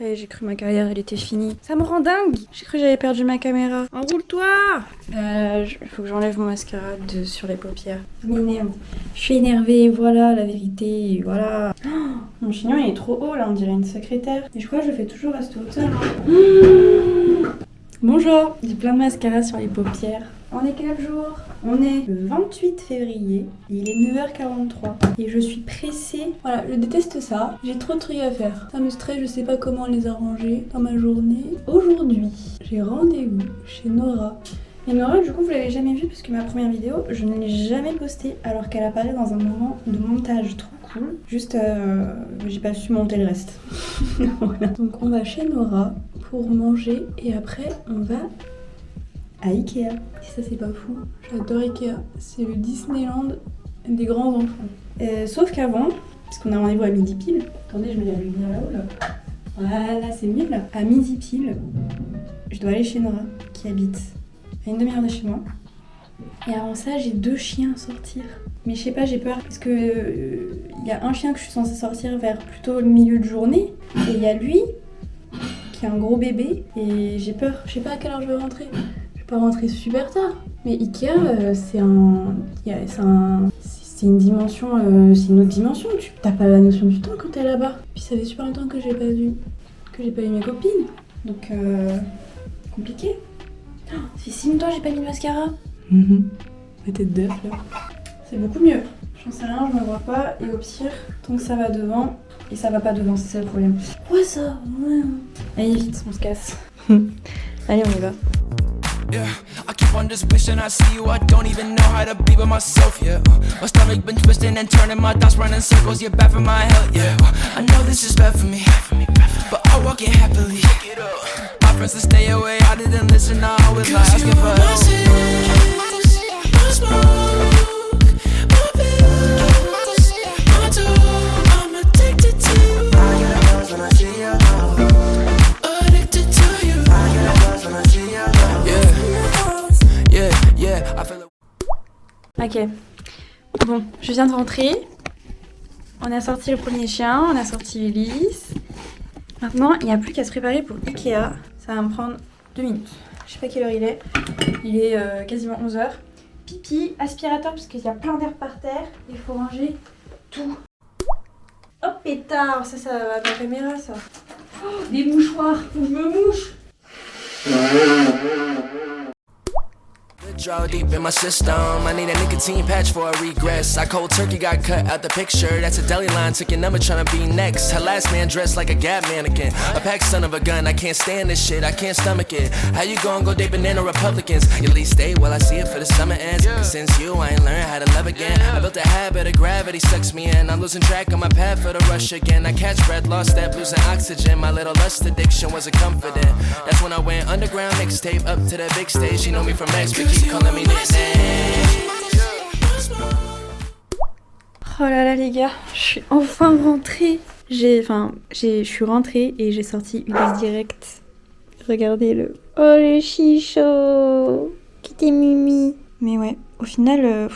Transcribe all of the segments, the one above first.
Ça y est, j'ai cru ma carrière, elle était finie. Ça me rend dingue. J'ai cru que j'avais perdu ma caméra. Enroule-toi. Faut que j'enlève mon mascara sur les paupières. Ça m'énerve. Je suis énervée, voilà la vérité, voilà. Oh, mon chignon il est trop haut là, on dirait une secrétaire. Et je crois que je le fais toujours à cette hauteur. Bonjour, j'ai plein de mascara sur les paupières. On est quel jour? On est le 28 février, il est 9h43 et je suis pressée. Voilà, je déteste ça, j'ai trop de trucs à faire. Ça me stresse, je sais pas comment les arranger dans ma journée. Aujourd'hui, j'ai rendez-vous chez Nora. Et Nora, du coup, vous l'avez jamais vue parce que ma première vidéo, je ne l'ai jamais postée alors qu'elle apparaît dans un moment de montage trop cool. Juste, j'ai pas su monter le reste. Voilà. Donc on va chez Nora pour manger et après on va à Ikea. Et ça c'est pas fou, j'adore Ikea. C'est le Disneyland des grands enfants. Sauf qu'avant, parce qu'on a rendez-vous à midi pile. Attendez, je mets la lumière là-haut là. Voilà, c'est mieux là. À midi pile, je dois aller chez Nora qui habite à une demi-heure de chez moi. Et avant ça, j'ai 2 chiens à sortir. Mais je sais pas, j'ai peur parce que y a un chien que je suis censée sortir vers plutôt le milieu de journée. Et il y a lui qui a un gros bébé. Et j'ai peur, je sais pas à quelle heure je vais rentrer. Je vais pas rentrer super tard. Mais Ikea, c'est une dimension, c'est une autre dimension. T'as pas la notion du temps quand t'es là-bas. Puis ça fait super longtemps que j'ai pas vu mes copines. Donc, compliqué. Oh, ça fait si longtemps que j'ai pas mis de mascara. Ma tête d'œuf là. C'est beaucoup mieux. J'en sais rien, je me vois pas. Et au pire, tant que ça va devant, et ça va pas devant, c'est ça le problème. Ouais, ça. Ouais. Allez, vite, on se casse. Allez, on y va. Yeah, I keep on just wishing I see you. I don't even know how to be by myself, yeah. My stomach been twisting and turning, my thoughts running circles. You're bad for my health, yeah. I know this is bad for me, but I walk it happily. My friends to stay away, I didn't listen, I always like asking for help. Ok, bon, je viens de rentrer. On a sorti le premier chien, on a sorti Ulysse. Maintenant, il n'y a plus qu'à se préparer pour Ikea. Ça va me prendre 2 minutes. Je sais pas quelle heure il est. Il est quasiment 11h. Pipi, aspirateur, parce qu'il y a plein d'air par terre. Il faut ranger tout. Oh pétard, ça va à ma caméra ça. Oh, des mouchoirs, faut que je me mouche. Draw deep in my system. I need a nicotine patch for a regress. I cold turkey got cut out the picture. That's a deli line. Took your number trying to be next. Her last man dressed like a Gap mannequin. A packed son of a gun. I can't stand this shit. I can't stomach it. How you gon' go date banana Republicans? You at least stay while I see it for the summer ends. Since you, I ain't learned how to love again. I built a habit of gravity sucks me in. I'm losing track of my path for the rush again. I catch breath, lost step, losing oxygen. My little lust addiction wasn't comforting. That's when I went underground mixtape up to the big stage. She know me from X, but keep calling me nicknames. Oh là là les gars, je suis enfin rentrée. Je suis rentrée et j'ai sorti Ulysse direct. Regardez-le. Oh le chichot, qui t'es mimi. Mais ouais, au final,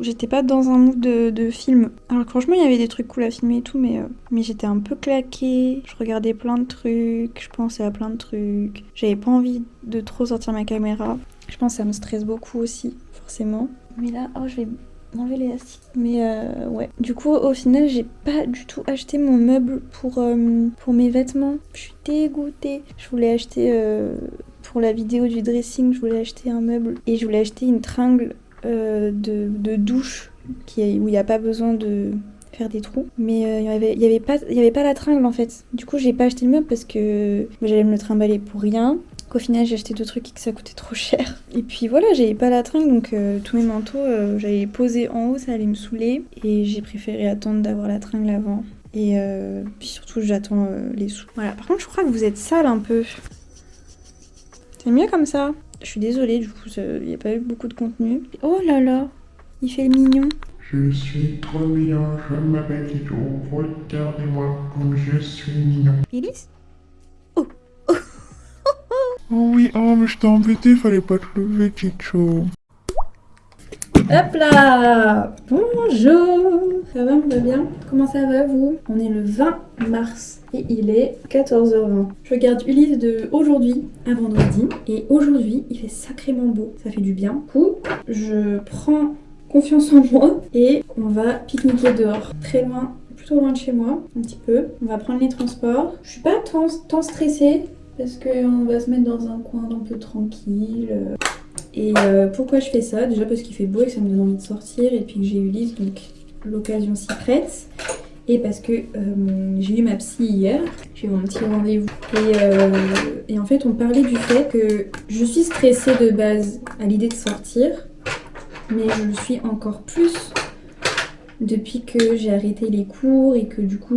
j'étais pas dans un mood de film. Alors que franchement, il y avait des trucs cool à filmer et tout, mais j'étais un peu claquée. Je regardais plein de trucs, je pensais à plein de trucs. J'avais pas envie de trop sortir ma caméra. Je pense que ça me stresse beaucoup aussi, forcément. Mais là, je vais m'enlever l'élastique. Mais ouais. Du coup, au final, j'ai pas du tout acheté mon meuble pour mes vêtements. Je suis dégoûtée. Je voulais acheter, pour la vidéo du dressing, je voulais acheter un meuble. Et je voulais acheter une tringle de douche où il n'y a pas besoin de faire des trous. Mais il y avait pas la tringle en fait. Du coup, j'ai pas acheté le meuble parce que j'allais me le trimballer pour rien. Qu'au final j'ai acheté 2 trucs et que ça coûtait trop cher. Et puis voilà, j'avais pas la tringle donc tous mes manteaux j'allais les poser en haut, ça allait me saouler. Et j'ai préféré attendre d'avoir la tringle avant. Et puis surtout j'attends les sous. Voilà, par contre je crois que vous êtes sale un peu. C'est mieux comme ça. Je suis désolée, du coup il n'y a pas eu beaucoup de contenu. Oh là là, il fait le mignon. Je suis trop mignon, je m'appelle Tito, regardez-moi comme je suis mignon. Ulysse ? Oh oui, mais je t'ai embêté, fallait pas te lever, Chicho. Hop là! Bonjour! Ça va, on va bien? Comment ça va vous? On est le 20 mars et il est 14h20. Je regarde Ulysse de aujourd'hui à vendredi et aujourd'hui il fait sacrément beau. Ça fait du bien. Du coup, je prends confiance en moi et on va pique-niquer dehors. Très loin, plutôt loin de chez moi, un petit peu. On va prendre les transports. Je suis pas tant stressée parce qu'on va se mettre dans un coin un peu tranquille. Et pourquoi je fais ça? Déjà parce qu'il fait beau et que ça me donne envie de sortir et puis que j'ai Ulysse, donc l'occasion s'y prête. Et parce que j'ai eu ma psy hier, j'ai eu mon petit rendez-vous. Et en fait on parlait du fait que je suis stressée de base à l'idée de sortir, mais je le suis encore plus depuis que j'ai arrêté les cours et que du coup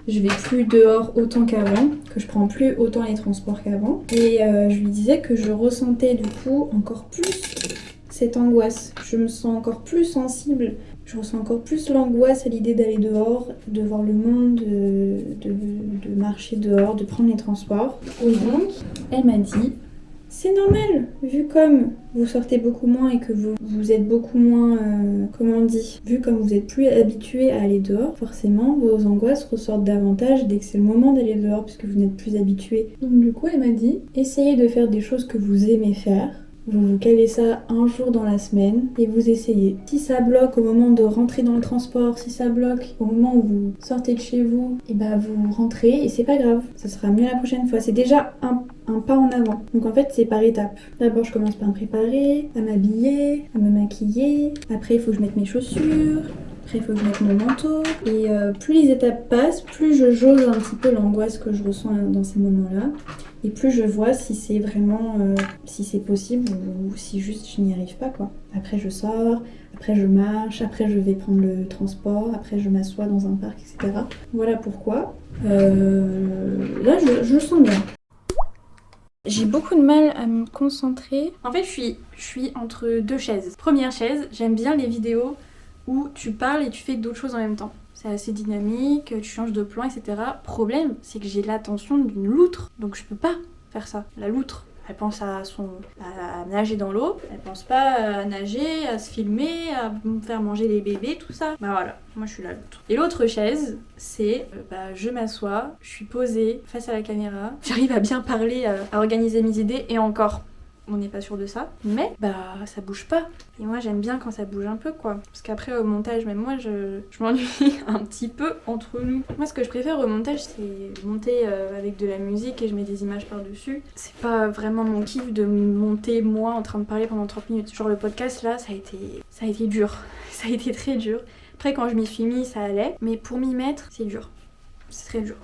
je vais plus dehors autant qu'avant, que je prends plus autant les transports qu'avant. Et je lui disais que je ressentais du coup encore plus cette angoisse. Je me sens encore plus sensible. Je ressens encore plus l'angoisse à l'idée d'aller dehors, de voir le monde, de marcher dehors, de prendre les transports. Et donc, elle m'a dit, c'est normal, vu comme vous sortez beaucoup moins et que vous êtes beaucoup moins, vu comme vous êtes plus habitué à aller dehors, forcément vos angoisses ressortent davantage dès que c'est le moment d'aller dehors puisque vous n'êtes plus habitué. Donc du coup, elle m'a dit, essayez de faire des choses que vous aimez faire. Vous calez ça un jour dans la semaine et vous essayez. Si ça bloque au moment de rentrer dans le transport, si ça bloque au moment où vous sortez de chez vous, et bah vous rentrez et c'est pas grave. Ça sera mieux la prochaine fois. C'est déjà un pas en avant. Donc en fait c'est par étapes. D'abord je commence par me préparer, à m'habiller, à me maquiller. Après il faut que je mette mes chaussures. Après il faut que je mette mon manteau. Et plus les étapes passent, plus je jauge un petit peu l'angoisse que je ressens dans ces moments-là. Et plus je vois si c'est vraiment, si c'est possible ou si juste je n'y arrive pas quoi. Après je sors, après je marche, après je vais prendre le transport, après je m'assois dans un parc, etc. Voilà pourquoi. Là je sens bien. J'ai beaucoup de mal à me concentrer. En fait je suis entre deux chaises. Première chaise, j'aime bien les vidéos où tu parles et tu fais d'autres choses en même temps. C'est assez dynamique, tu changes de plan, etc. Problème, c'est que j'ai l'attention d'une loutre, donc je peux pas faire ça. La loutre, elle pense à nager dans l'eau, elle pense pas à nager, à se filmer, à me faire manger les bébés, tout ça. Bah voilà, moi je suis la loutre. Et l'autre chaise, c'est je m'assois, je suis posée face à la caméra, j'arrive à bien parler, à organiser mes idées et encore. On n'est pas sûr de ça, mais ça bouge pas. Et moi j'aime bien quand ça bouge un peu quoi. Parce qu'après au montage, même moi je m'ennuie un petit peu entre nous. Moi ce que je préfère au montage c'est monter avec de la musique et je mets des images par-dessus. C'est pas vraiment mon kiff de monter moi en train de parler pendant 30 minutes. Genre le podcast là ça a été dur. Ça a été très dur. Après quand je m'y suis mis ça allait, mais pour m'y mettre c'est dur. C'est très dur.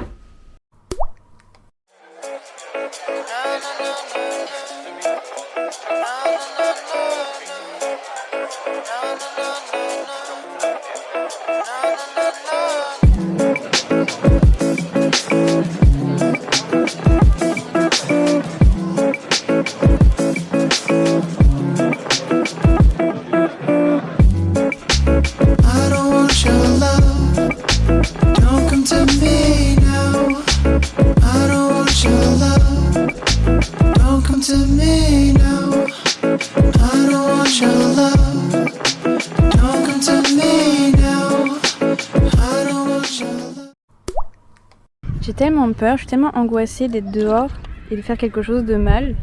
J'ai tellement peur, je suis tellement angoissée d'être dehors et de faire quelque chose de mal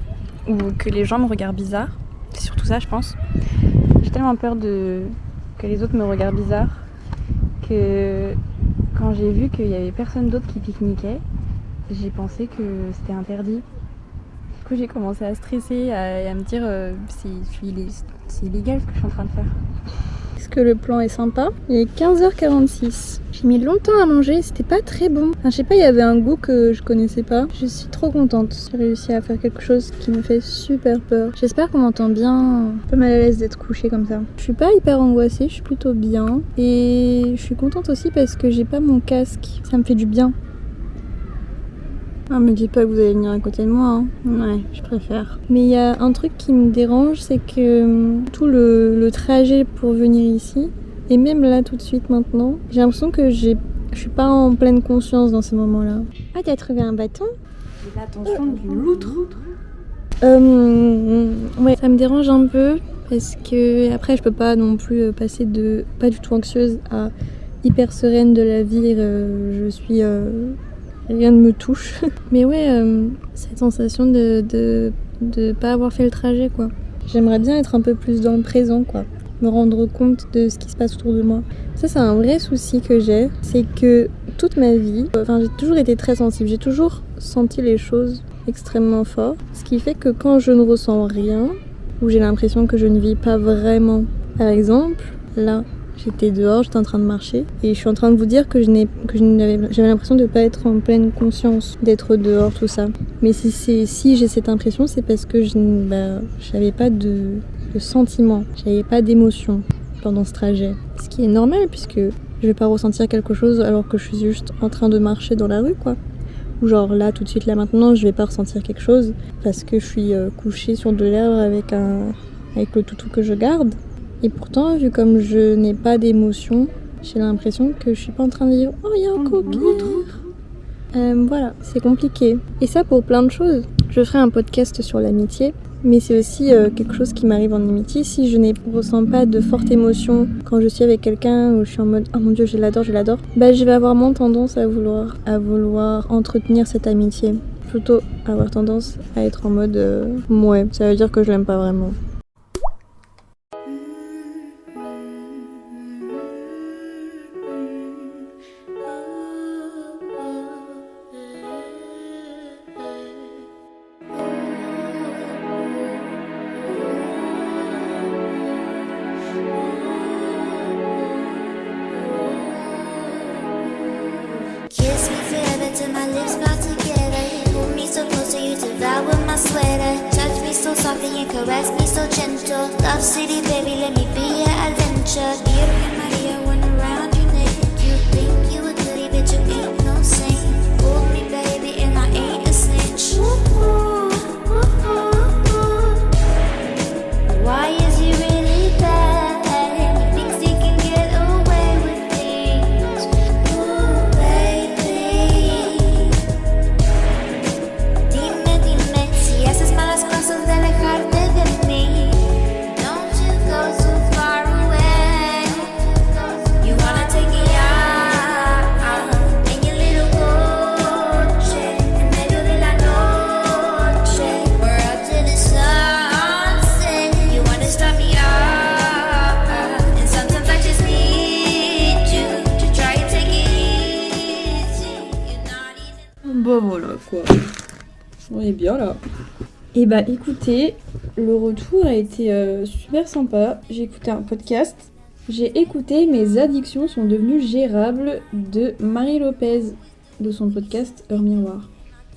ou que les gens me regardent bizarre. C'est surtout ça je pense. J'ai tellement peur que les autres me regardent bizarre que quand j'ai vu qu'il y avait personne d'autre qui pique-niquait, j'ai pensé que c'était interdit. Du coup j'ai commencé à stresser et à me dire c'est illégal ce que je suis en train de faire. Est-ce que le plan est sympa? Il est 15h46. J'ai mis longtemps à manger, c'était pas très bon. Enfin, je sais pas, il y avait un goût que je connaissais pas. Je suis trop contente. J'ai réussi à faire quelque chose qui me fait super peur. J'espère qu'on m'entend bien. Un peu mal à l'aise d'être couchée comme ça. Je suis pas hyper angoissée, je suis plutôt bien. Et je suis contente aussi parce que j'ai pas mon casque. Ça me fait du bien. Ah, me dites pas que vous allez venir à côté de moi, hein. Ouais, je préfère. Mais il y a un truc qui me dérange, c'est que tout le trajet pour venir ici, et même là tout de suite maintenant, j'ai l'impression que je suis pas en pleine conscience dans ces moments-là. Ah, t'as trouvé un bâton? J'ai l'attention d'une loutre. Ouais, ça me dérange un peu. parce que après je peux pas non plus passer de pas du tout anxieuse à hyper sereine de la vie. Je suis rien ne me touche. Mais ouais, cette sensation de pas avoir fait le trajet, quoi. J'aimerais bien être un peu plus dans le présent, quoi. Me rendre compte de ce qui se passe autour de moi. Ça, c'est un vrai souci que j'ai. C'est que toute ma vie, j'ai toujours été très sensible. J'ai toujours senti les choses extrêmement fort. Ce qui fait que quand je ne ressens rien, ou j'ai l'impression que je ne vis pas vraiment. Par exemple, là, j'étais dehors, j'étais en train de marcher et je suis en train de vous dire que j'avais l'impression de ne pas être en pleine conscience d'être dehors, tout ça. Mais si j'ai cette impression, c'est parce que je n'avais pas de sentiment, j'avais pas d'émotion pendant ce trajet. Ce qui est normal puisque je vais pas ressentir quelque chose alors que je suis juste en train de marcher dans la rue, quoi. Ou genre là, tout de suite, là maintenant, je vais pas ressentir quelque chose parce que je suis couchée sur de l'herbe avec le toutou que je garde. Et pourtant, vu comme je n'ai pas d'émotion, j'ai l'impression que je suis pas en train de dire « Oh, il y a un coquille !» Voilà, c'est compliqué. Et ça pour plein de choses. Je ferai un podcast sur l'amitié, mais c'est aussi quelque chose qui m'arrive en amitié. Si je ne ressens pas de forte émotion quand je suis avec quelqu'un où je suis en mode « Oh mon Dieu, je l'adore », je vais avoir moins tendance à vouloir entretenir cette amitié. Plutôt avoir tendance à être en mode « Ouais, ça veut dire que je l'aime pas vraiment ». Kiss me forever till my lips bow together. Hold me so close to you, devour my sweater. Touch me so softly and caress me so gentle. Love city, baby, let me be your adventure. Virgen Maria, when around you naked. You think you a goodie, but you ain't no saint. Hold me, baby, and I ain't a snitch. Why is he really bad? He thinks he can get away with things. Ooh, baby. Dime, si haces malas cosas de alejarte de mí. Don't you go too far away. You wanna take me out en your little coche, en medio de la noche. We're up to the sunset. You wanna stop me up, and sometimes I just need you to try and take it easy. You're not even. Bah voilà quoi, on est bien là. Et bah écoutez, le retour a été super sympa. J'ai écouté un podcast, j'ai écouté Mes addictions sont devenues gérables de Marie Lopez, de son podcast Heure Miroir.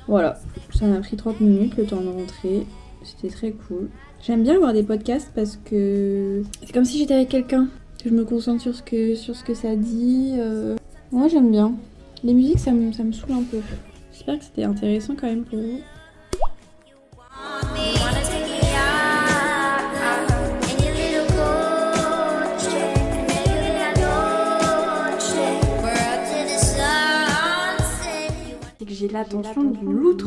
Voilà, ça m'a pris 30 minutes le temps de rentrer, c'était très cool. J'aime bien voir des podcasts parce que c'est comme si j'étais avec quelqu'un, que je me concentre sur ce que ça dit. Moi j'aime bien. Les musiques ça me saoule un peu. J'espère que c'était intéressant quand même pour vous. You wanna take me out in your little coche, en medio de la noche. We're up to the sunset. C'est que j'ai l'attention d'une loutre.